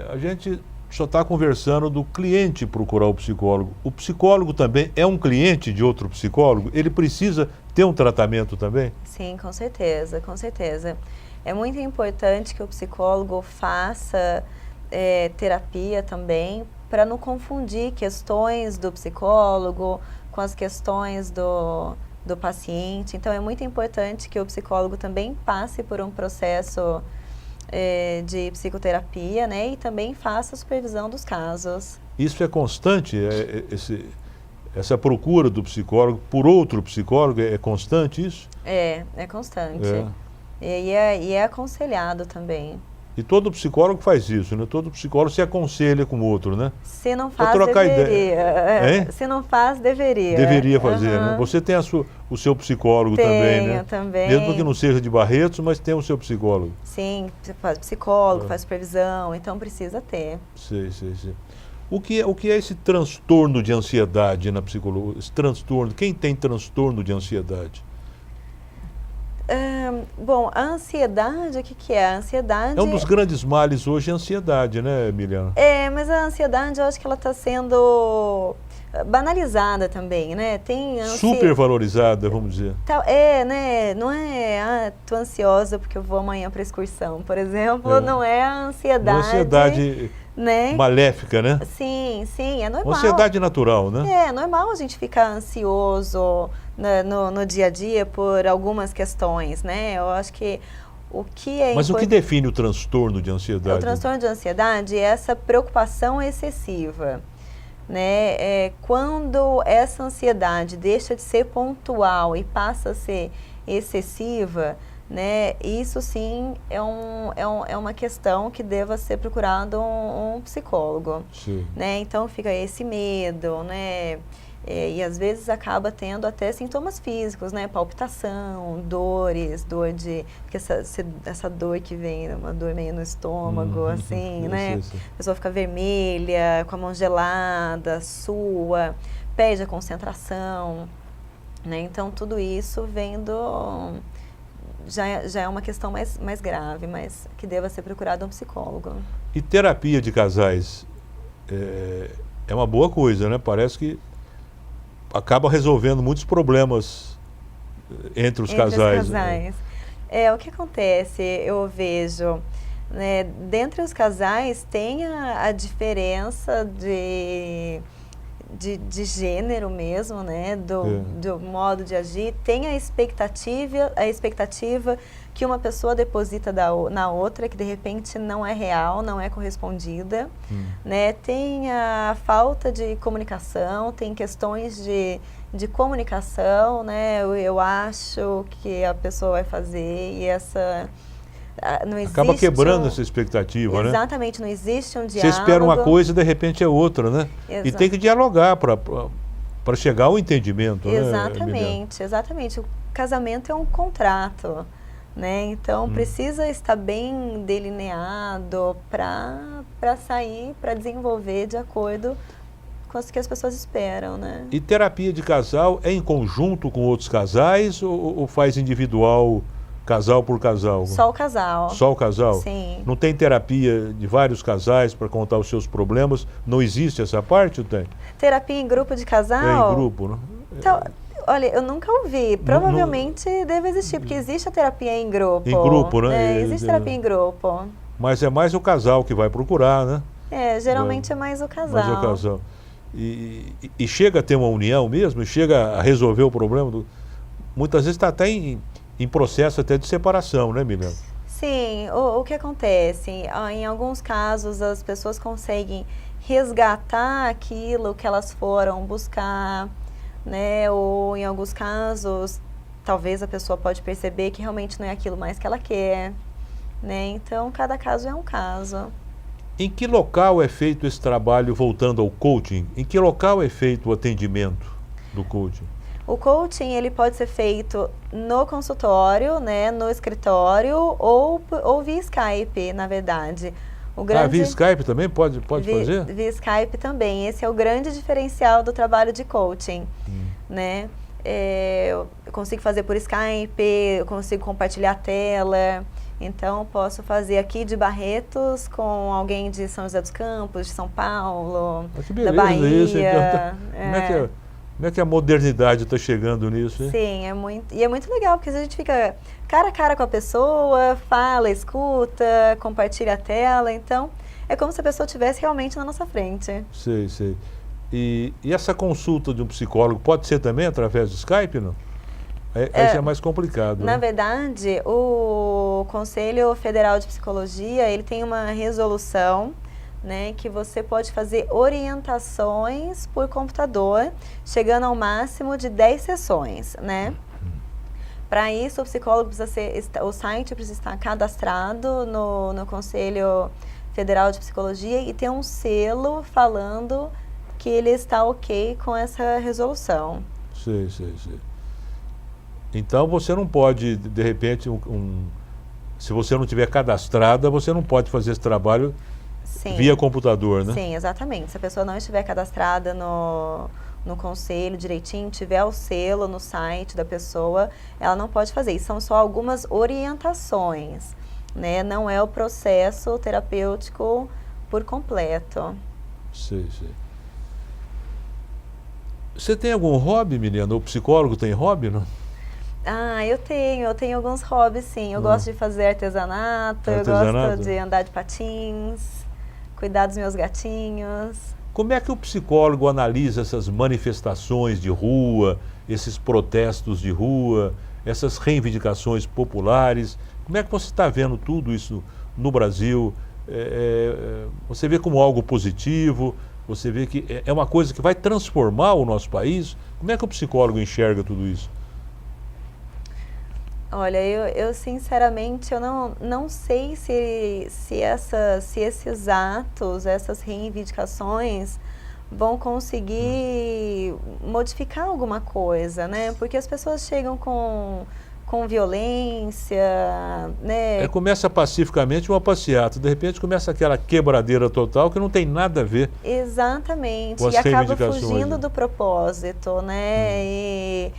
a gente só está conversando do cliente procurar o psicólogo. O psicólogo também é um cliente de outro psicólogo? Ele precisa ter um tratamento também? Sim, com certeza, com certeza. É muito importante que o psicólogo faça terapia também, para não confundir questões do psicólogo com as questões do paciente. Então, é muito importante que o psicólogo também passe por um processo de psicoterapia, né? E também faça a supervisão dos casos. Isso é constante? Essa procura do psicólogo por outro psicólogo, é constante isso? É constante. E é aconselhado também. E todo psicólogo faz isso, né? Todo psicólogo se aconselha com o outro, né? Se não faz, trocar deveria. Se não faz, deveria. Deveria fazer, né? Você tem o seu psicólogo também, né? Também. Mesmo que não seja de Barretos, mas tem o seu psicólogo. Sim, faz psicólogo, faz supervisão, então precisa ter. Sei. O que é esse transtorno de ansiedade na psicologia? Esse transtorno, quem tem transtorno de ansiedade? Bom, a ansiedade, o que é? A ansiedade... É um dos grandes males hoje, a ansiedade, né, Milena? Mas a ansiedade, eu acho que ela está sendo banalizada também, né? Supervalorizada, vamos dizer. Né? Não é, tô ansiosa porque eu vou amanhã para a excursão, por exemplo. Não é a ansiedade... Uma ansiedade... Né? Maléfica, né? Sim, é normal. Ansiedade natural, né? É normal a gente ficar ansioso no dia a dia por algumas questões, né? Eu acho que o que é Mas o que define o transtorno de ansiedade? O transtorno de ansiedade é essa preocupação excessiva, né? Quando essa ansiedade deixa de ser pontual e passa a ser excessiva, né? Isso sim é uma questão que deva ser procurado um psicólogo. Sim. Né? Então fica esse medo, né? E às vezes acaba tendo até sintomas físicos, né? Palpitação, dor porque essa dor que vem, uma dor meio no estômago, assim, né? A pessoa fica vermelha, com a mão gelada, sua, perde a concentração, né? Então tudo isso vem já é uma questão mais grave, mas que deva ser procurado um psicólogo. E terapia de casais é uma boa coisa, né? Parece que acaba resolvendo muitos problemas entre os casais. O que acontece, eu vejo, né, dentre os casais tem a diferença de gênero mesmo, né, do modo de agir, tem a expectativa que uma pessoa deposita na outra, que de repente não é real, não é correspondida, né, tem a falta de comunicação, tem questões de comunicação, né, eu acho que a pessoa vai fazer e não existe acaba quebrando essa expectativa, né? Exatamente, não existe um diálogo. Você espera uma coisa e de repente é outra, né? Exato. E tem que dialogar para chegar ao entendimento, exatamente, né? Exatamente. O casamento é um contrato, né? Então precisa estar bem delineado para sair, para desenvolver de acordo com o que as pessoas esperam, né? E terapia de casal é em conjunto com outros casais ou faz individual? Casal por casal? Só o casal. Só o casal? Sim. Não tem terapia de vários casais para contar os seus problemas? Não existe essa parte ou tem? Terapia em grupo de casal? É em grupo, né? Então, olha, eu nunca ouvi. Provavelmente deve existir, porque existe a terapia em grupo. Em grupo, né? Existe terapia em grupo. Mas é mais o casal que vai procurar, né? Geralmente é mais o casal. Mais o casal. E chega a ter uma união mesmo? Chega a resolver o problema muitas vezes está até em processo até de separação, né, Milena? Sim, o que acontece? Em alguns casos as pessoas conseguem resgatar aquilo que elas foram buscar, né? Ou em alguns casos, talvez a pessoa pode perceber que realmente não é aquilo mais que ela quer, né? Então, cada caso é um caso. Em que local é feito esse trabalho, voltando ao coaching? Em que local é feito o atendimento do coaching? O coaching, ele pode ser feito no consultório, né, no escritório ou via Skype, na verdade. Via Skype também pode fazer? Via Skype também. Esse é o grande diferencial do trabalho de coaching, né? Eu consigo fazer por Skype, eu consigo compartilhar a tela. Então, posso fazer aqui de Barretos com alguém de São José dos Campos, de São Paulo, que beleza, da Bahia. Isso, então, como é que a modernidade está chegando nisso, hein? Sim, é muito legal, porque a gente fica cara a cara com a pessoa, fala, escuta, compartilha a tela, então é como se a pessoa estivesse realmente na nossa frente. Sei. E essa consulta de um psicólogo pode ser também através do Skype, não? Aí já é mais complicado. Na né? verdade, o Conselho Federal de Psicologia, ele tem uma resolução, né, que você pode fazer orientações por computador, chegando ao máximo de 10 sessões, né? Para isso, o psicólogo o site precisa estar cadastrado no Conselho Federal de Psicologia e ter um selo falando que ele está ok com essa resolução. Sei. Então, você não pode, de repente, se você não tiver cadastrada, você não pode fazer esse trabalho via computador, né? Sim, exatamente. Se a pessoa não estiver cadastrada no conselho direitinho, tiver o selo no site da pessoa, ela não pode fazer. E são só algumas orientações, né? Não é o processo terapêutico por completo. Sei. Você tem algum hobby, menina? O psicólogo tem hobby, não? Eu tenho alguns hobbies, sim. Eu gosto de fazer artesanato, eu gosto de andar de patins, cuidar dos meus gatinhos. Como é que o psicólogo analisa essas manifestações de rua, esses protestos de rua, essas reivindicações populares? Como é que você está vendo tudo isso no Brasil? Você vê como algo positivo? Você vê que é uma coisa que vai transformar o nosso país? Como é que o psicólogo enxerga tudo isso? Olha, eu sinceramente, eu não sei se esses atos, essas reivindicações vão conseguir modificar alguma coisa, né? Porque as pessoas chegam com violência, né? Começa pacificamente uma passeata, de repente começa aquela quebradeira total que não tem nada a ver. Exatamente, com as e acaba reivindicações, fugindo né? do propósito, né? E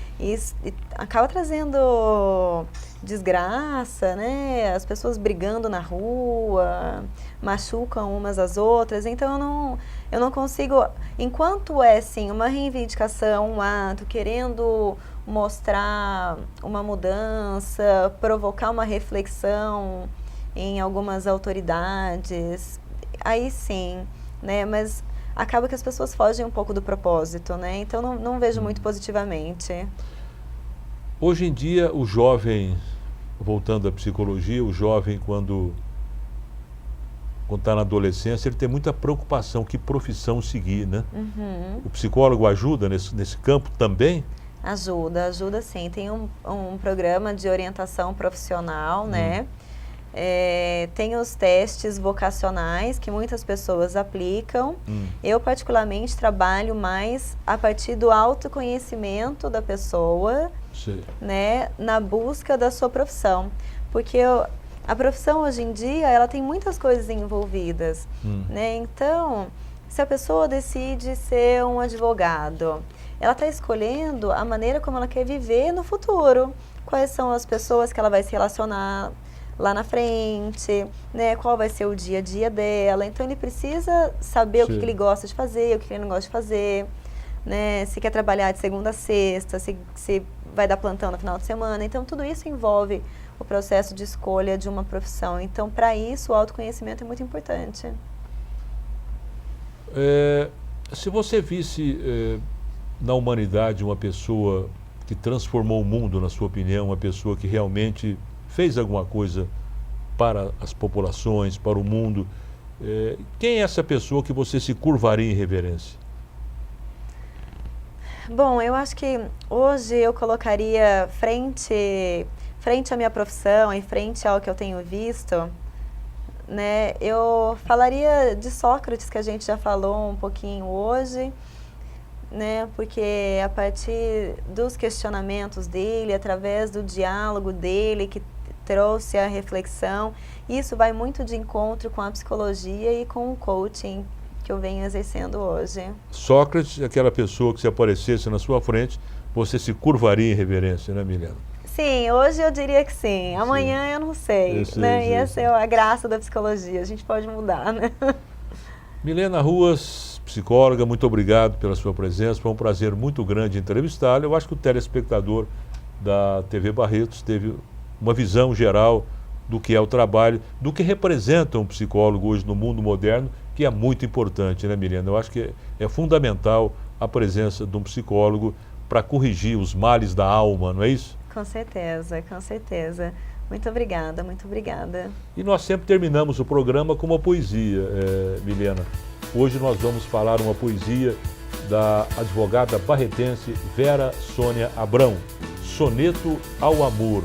acaba trazendo desgraça, né? As pessoas brigando na rua, machucam umas às outras, então eu não consigo, enquanto é sim uma reivindicação, um ato, querendo mostrar uma mudança, provocar uma reflexão em algumas autoridades, aí sim, né? Mas acaba que as pessoas fogem um pouco do propósito, né? Então não vejo muito positivamente. Hoje em dia, o jovem, voltando à psicologia, o jovem quando está na adolescência, ele tem muita preocupação, que profissão seguir, né? O psicólogo ajuda nesse campo também? Ajuda sim. Tem um programa de orientação profissional, né? Tem os testes vocacionais que muitas pessoas aplicam. Eu particularmente trabalho mais a partir do autoconhecimento da pessoa, né? Na busca da sua profissão. Porque a profissão hoje em dia, ela tem muitas coisas envolvidas, né? Então, se a pessoa decide ser um advogado, ela está escolhendo a maneira como ela quer viver no futuro. Quais são as pessoas que ela vai se relacionar lá na frente, né? Qual vai ser o dia a dia dela. Então, ele precisa saber o que ele gosta de fazer, o que ele não gosta de fazer, né? Se quer trabalhar de segunda a sexta, se vai dar plantão no final de semana. Então, tudo isso envolve o processo de escolha de uma profissão. Então, para isso, o autoconhecimento é muito importante. Se você visse na humanidade uma pessoa que transformou o mundo, na sua opinião, uma pessoa que realmente fez alguma coisa para as populações, para o mundo. Quem é essa pessoa que você se curvaria em reverência? Bom, eu acho que hoje eu colocaria frente à minha profissão e frente ao que eu tenho visto, né? Eu falaria de Sócrates, que a gente já falou um pouquinho hoje, né? Porque a partir dos questionamentos dele, através do diálogo dele, que trouxe a reflexão, isso vai muito de encontro com a psicologia e com o coaching que eu venho exercendo hoje. Sócrates é aquela pessoa que, se aparecesse na sua frente, você se curvaria em reverência, né, Milena? Sim, hoje eu diria que sim. Amanhã eu não sei, né? E essa é a graça da psicologia, a gente pode mudar, né? Milena Ruas, psicóloga, muito obrigado pela sua presença. Foi um prazer muito grande entrevistá-la. Eu acho que o telespectador da TV Barretos teve uma visão geral do que é o trabalho, do que representa um psicólogo hoje no mundo moderno, que é muito importante, né, Milena? Eu acho que é fundamental a presença de um psicólogo para corrigir os males da alma, não é isso? Com certeza, com certeza. Muito obrigada, muito obrigada. E nós sempre terminamos o programa com uma poesia, Milena. Hoje nós vamos falar uma poesia da advogada barretense Vera Sônia Abrão, Soneto ao Amor.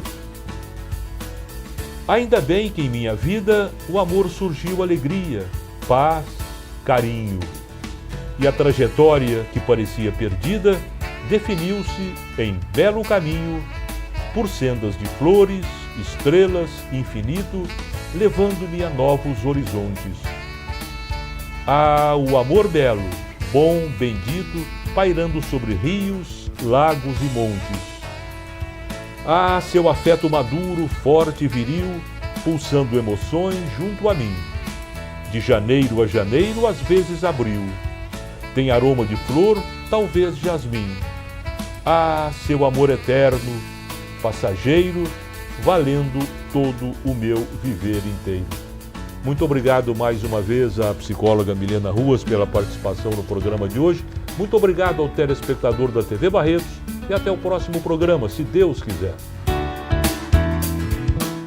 Ainda bem que em minha vida o amor surgiu alegria, paz, carinho. E a trajetória que parecia perdida definiu-se em belo caminho, por sendas de flores, estrelas, infinito, levando-me a novos horizontes. Ah, o amor belo, bom, bendito, pairando sobre rios, lagos e montes. Ah, seu afeto maduro, forte e viril, pulsando emoções junto a mim. De janeiro a janeiro, às vezes abril. Tem aroma de flor, talvez jasmim. Ah, seu amor eterno, passageiro, valendo todo o meu viver inteiro. Muito obrigado mais uma vez à psicóloga Milena Ruas pela participação no programa de hoje. Muito obrigado ao telespectador da TV Barretos e até o próximo programa, se Deus quiser.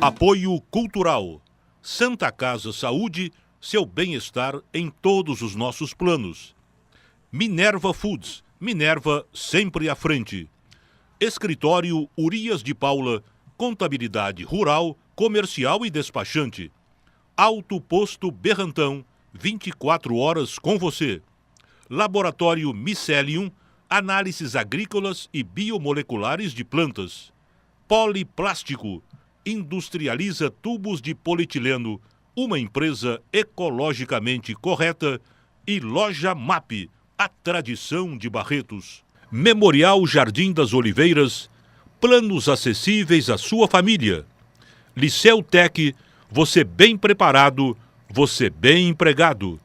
Apoio Cultural. Santa Casa Saúde, seu bem-estar em todos os nossos planos. Minerva Foods, Minerva sempre à frente. Escritório Urias de Paula, contabilidade rural, comercial e despachante. Alto Posto Berrantão, 24 horas com você. Laboratório Micelium, análises agrícolas e biomoleculares de plantas. Poliplástico, industrializa tubos de polietileno, uma empresa ecologicamente correta. E Loja MAP, a tradição de Barretos. Memorial Jardim das Oliveiras, planos acessíveis à sua família. Liceu Tec, você bem preparado, você bem empregado.